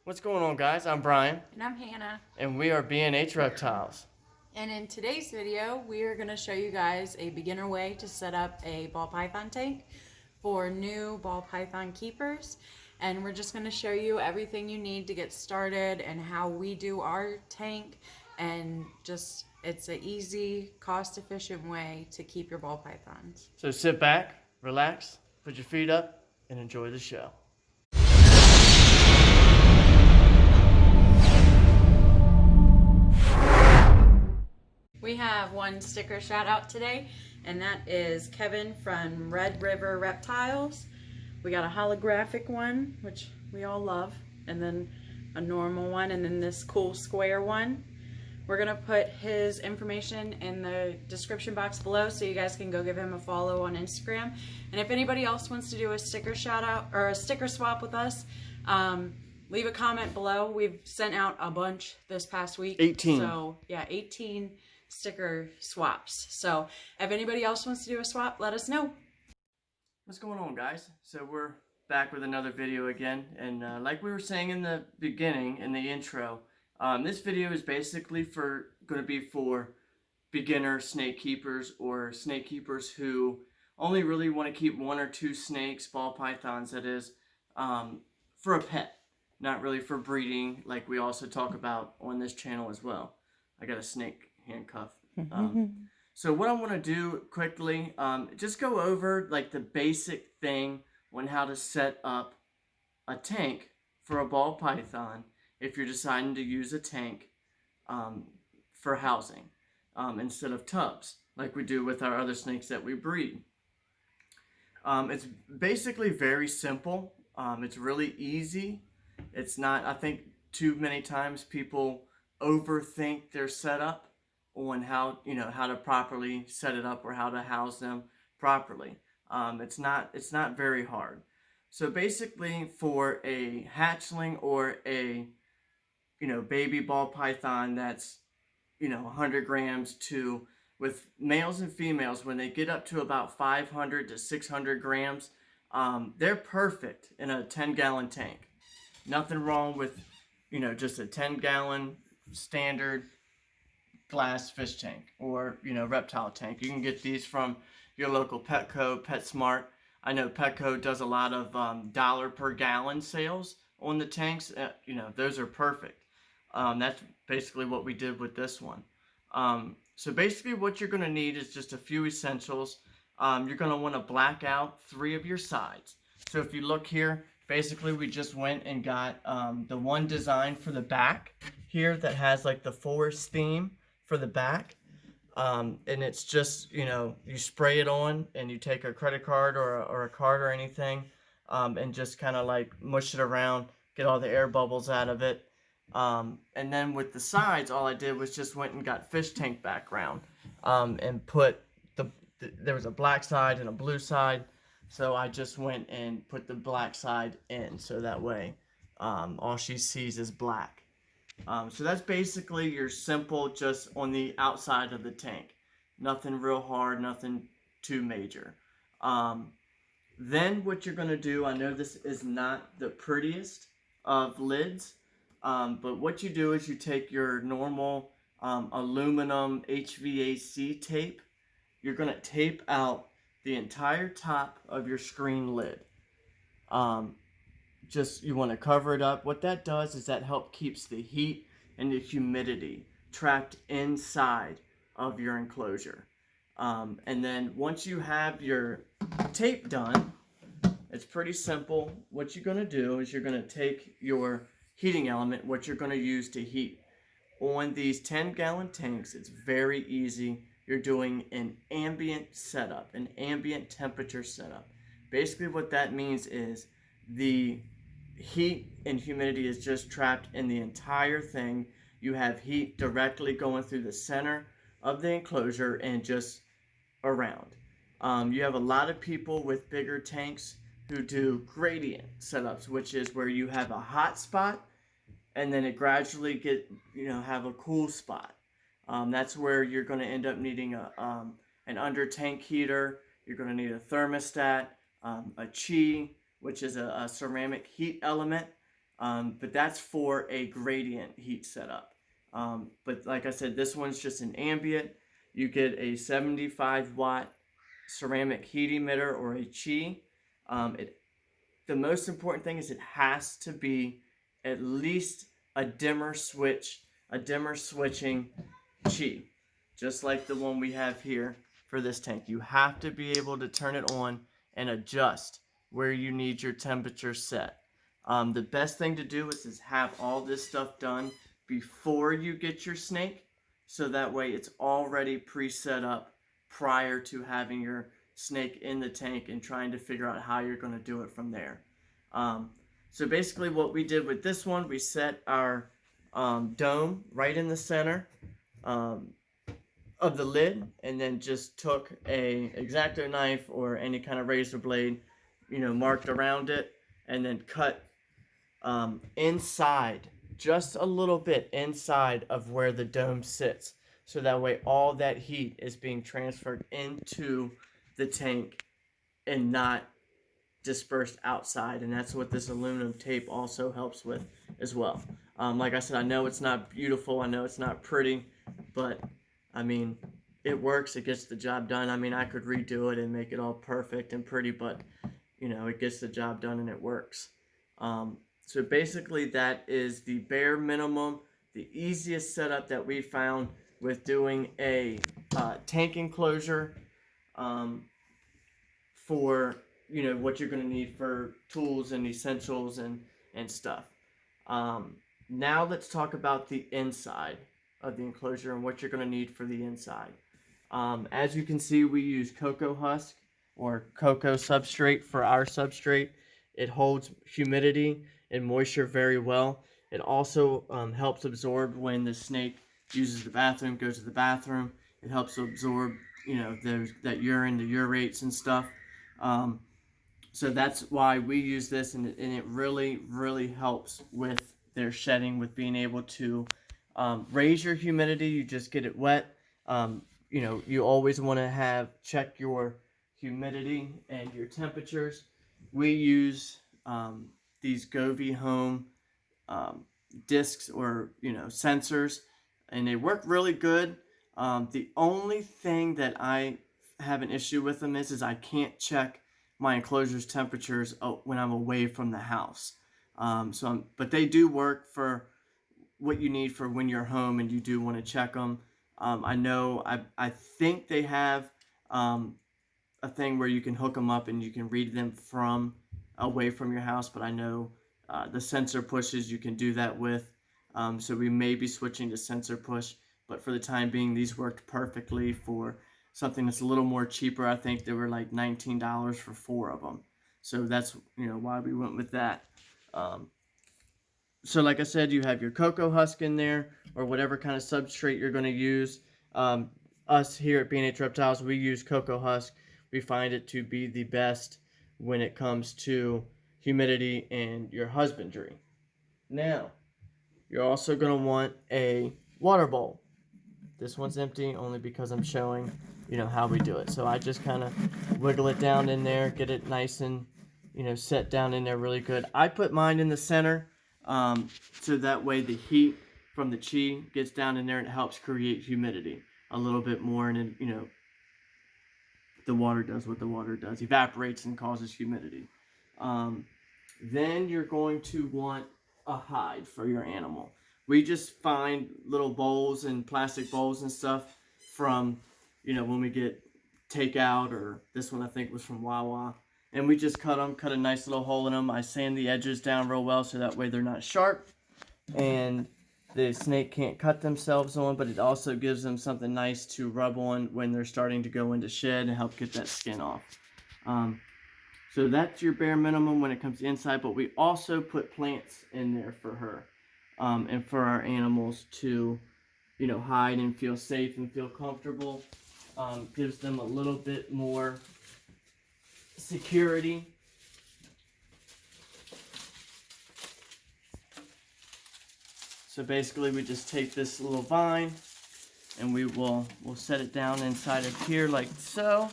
What's going on, guys? I'm Brian, And I'm Hannah. and we are B&H Reptiles. And in today's video, we are going to show you guys a beginner way to set up a ball python tank for new ball python keepers. And we're just going to show you everything you need to get started and how we do our tank. And just, it's an easy, cost-efficient way to keep your ball pythons. So sit back, relax, put your feet up, and enjoy the show. We have one sticker shout out today, and that is Kevin from Red River Reptiles. We got a holographic one, which we all love, and then a normal one, and then this cool square one. We're gonna put his information in the description box below so you guys can go give him a follow on Instagram. And if anybody else wants to do a sticker shout out or a sticker swap with us, leave a comment below. We've sent out a bunch this past week. 18. So yeah, 18 sticker swaps. So if anybody else wants to do a swap, let us know. What's going on, guys? So we're back with another video again, and like we were saying in the beginning, in the intro, this video is basically going to be for beginner snake keepers or snake keepers who only really want to keep one or two snakes, ball pythons that is, for a pet, not really for breeding, like we also talk about on this channel as well. I got a snake handcuff. So what I want to do quickly, just go over like the basic thing on how to set up a tank for a ball python if you're deciding to use a tank for housing instead of tubs like we do with our other snakes that we breed. It's basically very simple. It's really easy. It's not, I think, too many times people overthink their setup on how to properly set it up or how to house them properly. It's not very hard. So basically, for a hatchling or a baby ball python that's 100 grams to, with males and females, when they get up to about 500 to 600 grams, they're perfect in a 10-gallon tank. Nothing wrong with just a 10-gallon standard glass fish tank or reptile tank. You can get these from your local Petco, PetSmart. I know Petco does a lot of dollar per gallon sales on the tanks. Those are perfect. That's basically what we did with this one. So basically what you're going to need is just a few essentials. You're going to want to black out 3 of your sides. So if you look here, basically we just went and got the one design for the back here that has like the forest theme for the back, and it's just you spray it on and you take a credit card or a card or anything, and just kind of like mush it around, get all the air bubbles out of it, and then with the sides all I did was just went and got fish tank background, and put there was a black side and a blue side, so I just went and put the black side in so that way all she sees is black. So that's basically your simple, just on the outside of the tank. Nothing real hard, nothing too major. Then what you're going to do, I know this is not the prettiest of lids, but what you do is you take your normal aluminum HVAC tape. You're going to tape out the entire top of your screen lid. You want to cover it up. What that does is that helps keeps the heat and the humidity trapped inside of your enclosure. And then once you have your tape done, it's pretty simple. What you're going to do is you're going to take your heating element, what you're going to use to heat. On these 10-gallon tanks, it's very easy. You're doing an ambient setup, an ambient temperature setup. Basically what that means is the heat and humidity is just trapped in the entire thing. You have heat directly going through the center of the enclosure and just around. You have a lot of people with bigger tanks who do gradient setups, which is where you have a hot spot and then it gradually have a cool spot. That's where you're going to end up needing an under tank heater. You're going to need a thermostat, a chi, which is a ceramic heat element, but that's for a gradient heat setup. But like I said, this one's just an ambient. You get a 75 watt ceramic heat emitter or a chi. The most important thing is it has to be at least a dimmer switching chi, just like the one we have here for this tank. You have to be able to turn it on and adjust where you need your temperature set. The best thing to do is have all this stuff done before you get your snake, so that way it's already pre-set up prior to having your snake in the tank and trying to figure out how you're going to do it from there. So basically what we did with this one, we set our dome right in the center of the lid, and then just took a X-Acto knife or any kind of razor blade, marked around it, and then cut inside, just a little bit inside of where the dome sits, so that way all that heat is being transferred into the tank and not dispersed outside. And that's what this aluminum tape also helps with as well. Like I said, I know it's not beautiful, I know it's not pretty, but I mean, it works, it gets the job done. I mean, I could redo it and make it all perfect and pretty, but it gets the job done and it works. So basically that is the bare minimum, the easiest setup that we found with doing a tank enclosure for what you're going to need for tools and essentials and stuff. Now let's talk about the inside of the enclosure and what you're going to need for the inside. As you can see, we use cocoa husk or cocoa substrate for our substrate. It holds humidity and moisture very well. It also helps absorb when the snake uses the bathroom, goes to the bathroom. It helps absorb, that urine, the urates and stuff. So that's why we use this, and it really, really helps with their shedding, with being able to raise your humidity. You just get it wet. You always want to check your humidity and your temperatures. We use these Govee Home discs or sensors, and they work really good. The only thing that I have an issue with them is I can't check my enclosure's temperatures when I'm away from the house. But they do work for what you need for when you're home and you do want to check them. I think they have a thing where you can hook them up and you can read them from away from your house, but I know the sensor pushes you can do that with. So we may be switching to sensor push, but for the time being, these worked perfectly for something that's a little more cheaper. I think they were like $19 for 4 of them. So that's why we went with that. So like I said, you have your cocoa husk in there, or whatever kind of substrate you're going to use. Us here at B&H Reptiles, we use cocoa husk. We find it to be the best when it comes to humidity and your husbandry. Now, you're also going to want a water bowl. This one's empty only because I'm showing how we do it. So I just kind of wiggle it down in there, get it nice and set down in there really good. I put mine in the center so that way the heat from the chi gets down in there and it helps create humidity a little bit more, and then the water does what the water does, evaporates and causes humidity. Then you're going to want a hide for your animal. We just find little bowls and plastic bowls and stuff from when we get takeout, or this one I think was from Wawa, and we just cut a nice little hole in them. I sand the edges down real well so that way they're not sharp and the snake can't cut themselves on, but it also gives them something nice to rub on when they're starting to go into shed and help get that skin off. So that's your bare minimum when it comes to inside, but we also put plants in there for her and for our animals to hide and feel safe and feel comfortable. Gives them a little bit more security. So basically we just take this little vine and we'll set it down inside of here like so.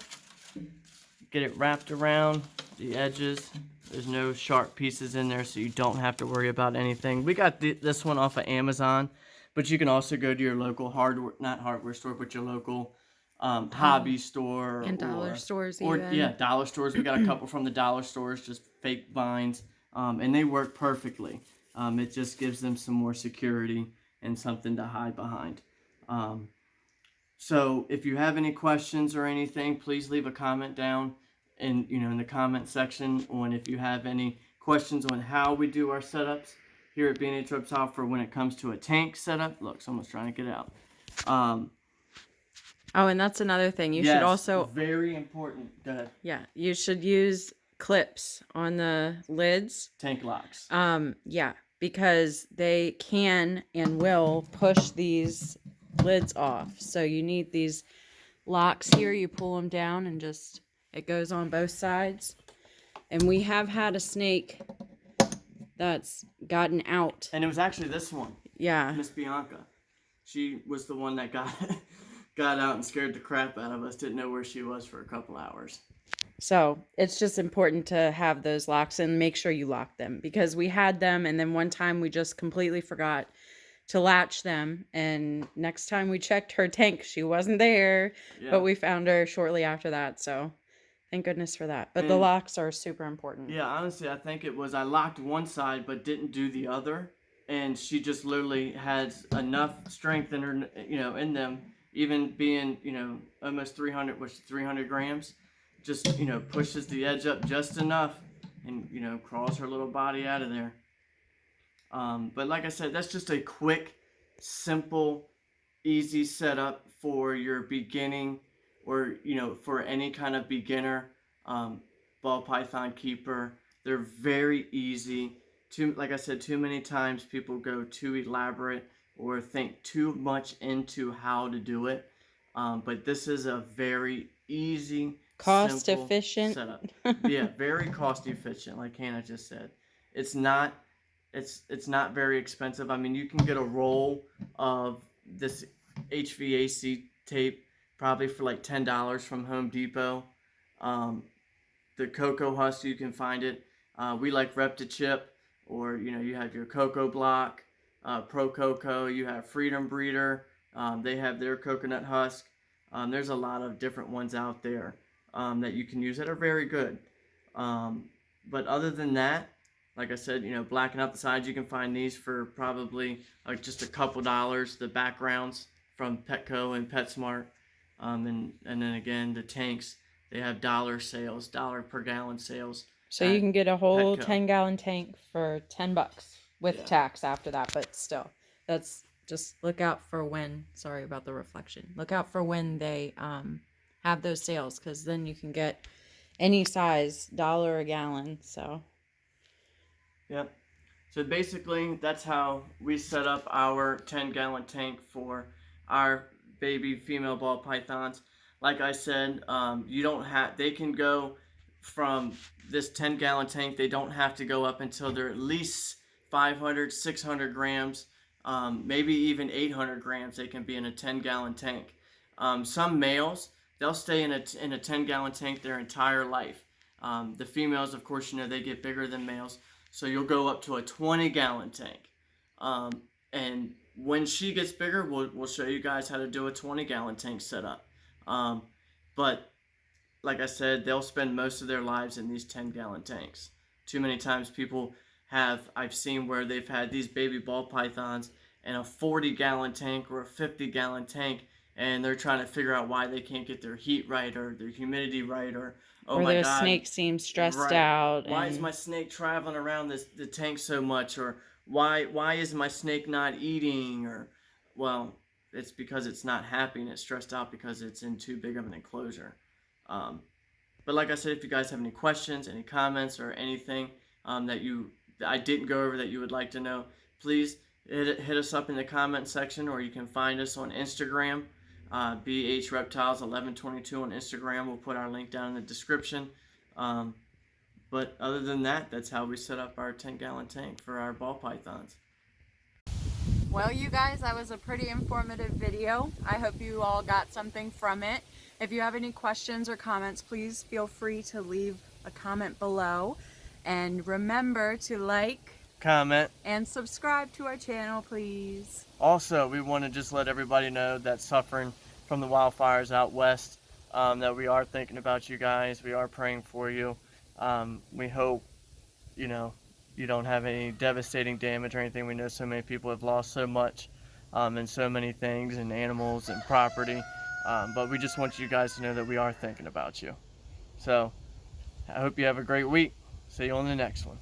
Get it wrapped around the edges There's no sharp pieces in there, so you don't have to worry about anything. We got this one off of Amazon, but you can also go to your local not hardware store, but your local hobby store. And dollar stores or even. yeah, dollar stores. We got a couple from the dollar stores, just fake vines, and they work perfectly. It just gives them some more security and something to hide behind. So if you have any questions or anything, please leave a comment down in the comment section on if you have any questions on how we do our setups here at b&hreptiles for when it comes to a tank setup. Look, someone's trying to get out. Oh, and that's another thing. You should also... very important. Go ahead. Yeah, you should use clips on the lids. Tank locks. Yeah, because they can and will push these lids off. So you need these locks here. You pull them down and just... It goes on both sides. And we have had a snake that's gotten out. And it was actually this one. Yeah. Miss Bianca. She was the one that got out and scared the crap out of us. Didn't know where she was for a couple hours. So it's just important to have those locks and make sure you lock them. Because we had them and then one time we just completely forgot to latch them. And next time we checked her tank, she wasn't there. Yeah. But we found her shortly after that. So... Thank goodness for that. But the locks are super important. Yeah, honestly, I think it was I locked one side but didn't do the other. And she just literally has enough strength in her, in them, even being, almost 300 grams, just, pushes the edge up just enough and, crawls her little body out of there. But like I said, that's just a quick, simple, easy setup for your beginning or, for any kind of beginner ball python keeper. They're very easy. Like I said, too many times people go too elaborate or think too much into how to do it. But this is a very easy, cost efficient setup. Yeah, very cost efficient, like Hannah just said. It's not very expensive. I mean, you can get a roll of this HVAC tape probably for like $10 from Home Depot. The cocoa husk, you can find it. We like Reptichip, or you have your Cocoa Block, Pro Cocoa. You have Freedom Breeder. They have their coconut husk. There's a lot of different ones out there that you can use that are very good. But other than that, like I said, blacking out the sides, you can find these for probably just a couple dollars. The backgrounds from Petco and PetSmart. And then again, the tanks, they have dollar per gallon sales. So you can get a whole 10-gallon tank for $10 with tax after that, but still, that's just look out for when, sorry about the reflection, look out for when they have those sales, because then you can get any size, $1 a gallon, so. Yep. So basically, that's how we set up our 10-gallon tank for our baby female ball pythons. Like I said, they can go from this 10-gallon tank, they don't have to go up until they're at least 500, 600 grams, maybe even 800 grams. They can be in a 10-gallon tank. Some males, they'll stay in a 10-gallon tank their entire life. The females, of course, they get bigger than males. So you'll go up to a 20-gallon tank. And when she gets bigger, we'll show you guys how to do a 20-gallon tank setup. But like I said, they'll spend most of their lives in these 10-gallon tanks. Too many times I've seen where they've had these baby ball pythons in a 40-gallon tank or a 50-gallon tank, and they're trying to figure out why they can't get their heat right or their humidity right, or oh my God, their snake seems stressed out. Why is my snake traveling around the tank so much? Or why is my snake not eating? Or, well, it's because it's not happy and it's stressed out because it's in too big of an enclosure. But like I said, if you guys have any questions, any comments, or anything that I didn't go over that you would like to know, please hit us up in the comment section, or you can find us on Instagram, bhreptiles 1122 on Instagram. We'll put our link down in the description. But other than that, that's how we set up our 10-gallon tank for our ball pythons. Well, you guys, that was a pretty informative video. I hope you all got something from it. If you have any questions or comments, please feel free to leave a comment below. And remember to like, comment, and subscribe to our channel, please. Also, we want to just let everybody know that suffering from the wildfires out west, that we are thinking about you guys. We are praying for you. We hope, you know, you don't have any devastating damage or anything. We know so many people have lost so much, and so many things and animals and property. But we just want you guys to know that we are thinking about you. So, I hope you have a great week. See you on the next one.